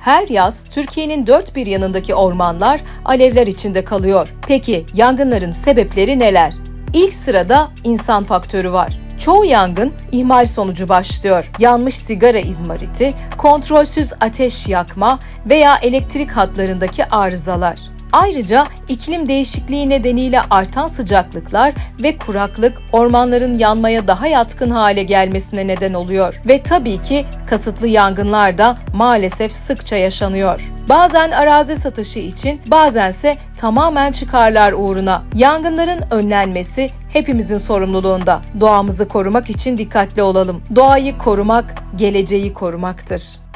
Her yaz Türkiye'nin dört bir yanındaki ormanlar alevler içinde kalıyor. Peki yangınların sebepleri neler? İlk sırada insan faktörü var. Çoğu yangın ihmal sonucu başlıyor. Yanmış sigara izmariti, kontrolsüz ateş yakma veya elektrik hatlarındaki arızalar. Ayrıca iklim değişikliği nedeniyle artan sıcaklıklar ve kuraklık ormanların yanmaya daha yatkın hale gelmesine neden oluyor. Ve tabii ki kasıtlı yangınlar da maalesef sıkça yaşanıyor. Bazen arazi satışı için, bazense tamamen çıkarlar uğruna. Yangınların önlenmesi hepimizin sorumluluğunda. Doğamızı korumak için dikkatli olalım. Doğayı korumak, geleceği korumaktır.